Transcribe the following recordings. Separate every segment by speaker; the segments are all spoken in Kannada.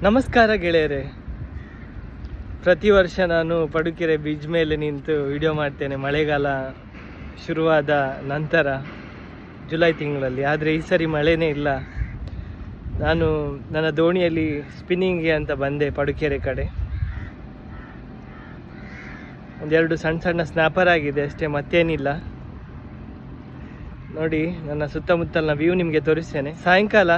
Speaker 1: ನಮಸ್ಕಾರ ಗೆಳೆಯರೆ. ಪ್ರತಿ ವರ್ಷ ನಾನು ಪಡುಕೆರೆ ಬೀಚ್ ಮೇಲೆ ನಿಂತು ವಿಡಿಯೋ ಮಾಡ್ತೇನೆ ಮಳೆಗಾಲ ಶುರುವಾದ ನಂತರ ಜುಲೈ ತಿಂಗಳಲ್ಲಿ. ಆದರೆ ಈ ಸರಿ ಮಳೆನೇ ಇಲ್ಲ. ನಾನು ನನ್ನ ದೋಣಿಯಲ್ಲಿ ಸ್ಪಿನ್ನಿಂಗ್ಗೆ ಅಂತ ಬಂದೆ ಪಡುಕೆರೆ ಕಡೆ. ಒಂದೆರಡು ಸಣ್ಣ ಸಣ್ಣ ಸ್ನ್ಯಾಪರ್ ಆಗಿದೆ ಅಷ್ಟೇ, ಮತ್ತೇನಿಲ್ಲ. ನೋಡಿ ನನ್ನ ಸುತ್ತಮುತ್ತಲಿನ ವ್ಯೂ ನಿಮಗೆ ತೋರಿಸ್ತೇನೆ. ಸಾಯಂಕಾಲ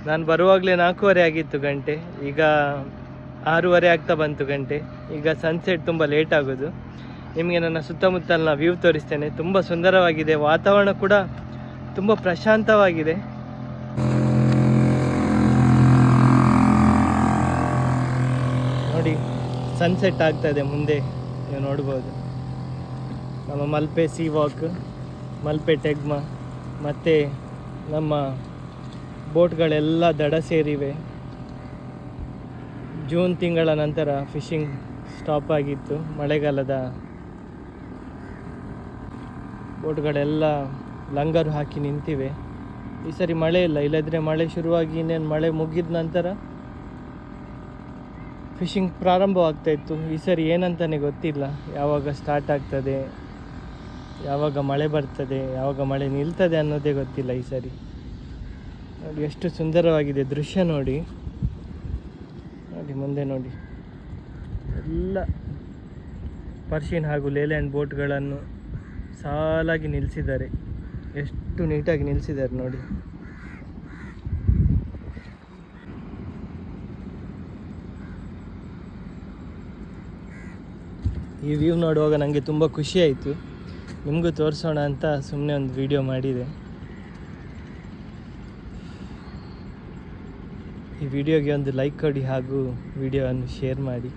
Speaker 1: ನಾನು ಬರುವಾಗಲೇ 4:15 ಆಗಿತ್ತು ಗಂಟೆ, ಈಗ 6:30 ಆಗ್ತಾ ಬಂತು ಗಂಟೆ. ಈಗ ಸನ್ಸೆಟ್ ತುಂಬ ಲೇಟ್ ಆಗೋದು. ನಿಮಗೆ ನನ್ನ ಸುತ್ತಮುತ್ತಲಿನ ವ್ಯೂ ತೋರಿಸ್ತೇನೆ. ತುಂಬ ಸುಂದರವಾಗಿದೆ, ವಾತಾವರಣ ಕೂಡ ತುಂಬ ಪ್ರಶಾಂತವಾಗಿದೆ. ನೋಡಿ ಸನ್ಸೆಟ್ ಆಗ್ತಾ ಇದೆ ಮುಂದೆ, ನೀವು ನೋಡ್ಬೋದು. ನಮ್ಮ ಮಲ್ಪೆ ಸೀ ವಾಕ್, ಮಲ್ಪೆ ಟೆಗ್ಮ ಮತ್ತು ನಮ್ಮ ಬೋಟ್ಗಳೆಲ್ಲ ದಡ ಸೇರಿವೆ. ಜೂನ್ ತಿಂಗಳ ನಂತರ ಫಿಶಿಂಗ್ ಸ್ಟಾಪ್ ಆಗಿತ್ತು. ಮಳೆಗಾಲದ ಬೋಟ್ಗಳೆಲ್ಲ ಲಂಗರು ಹಾಕಿ ನಿಂತಿವೆ. ಈ ಸರಿ ಮಳೆ ಇಲ್ಲ, ಇಲ್ಲದ್ರೆ ಮಳೆ ಶುರುವಾಗಿ ಇನ್ನೇನು ಮಳೆ ಮುಗಿದ ನಂತರ ಫಿಶಿಂಗ್ ಪ್ರಾರಂಭವಾಗ್ತಾಯಿತ್ತು. ಈ ಸರಿ ಏನಂತಾನೆ ಗೊತ್ತಿಲ್ಲ, ಯಾವಾಗ ಸ್ಟಾರ್ಟ್ ಆಗ್ತದೆ, ಯಾವಾಗ ಮಳೆ ಬರ್ತದೆ, ಯಾವಾಗ ಮಳೆ ನಿಲ್ತದೆ ಅನ್ನೋದೇ ಗೊತ್ತಿಲ್ಲ ಈ ಸರಿ. ನೋಡಿ ಎಷ್ಟು ಸುಂದರವಾಗಿದೆ ದೃಶ್ಯ. ನೋಡಿ ನೋಡಿ ಮುಂದೆ ನೋಡಿ, ಎಲ್ಲ ಪರ್ಷಿಯನ್ ಹಾಗೂ ಲೇಲ್ಯಾಂಡ್ ಬೋಟ್ಗಳನ್ನು ಸಾಲಾಗಿ ನಿಲ್ಲಿಸಿದ್ದಾರೆ. ಎಷ್ಟು ನೀಟಾಗಿ ನಿಲ್ಲಿಸಿದ್ದಾರೆ ನೋಡಿ. ಈ ವ್ಯೂ ನೋಡುವಾಗ ನನಗೆ ತುಂಬ ಖುಷಿ ಆಯಿತು. ನಿಮಗೂ ತೋರಿಸೋಣ ಅಂತ ಸುಮ್ಮನೆ ಒಂದು ವಿಡಿಯೋ ಮಾಡಿದೆ. ಈ ವಿಡಿಯೋಗೆ ಒಂದು ಲೈಕ್ ಕೊಡಿ ಹಾಗೂ ವಿಡಿಯೋವನ್ನು ಶೇರ್ ಮಾಡಿ.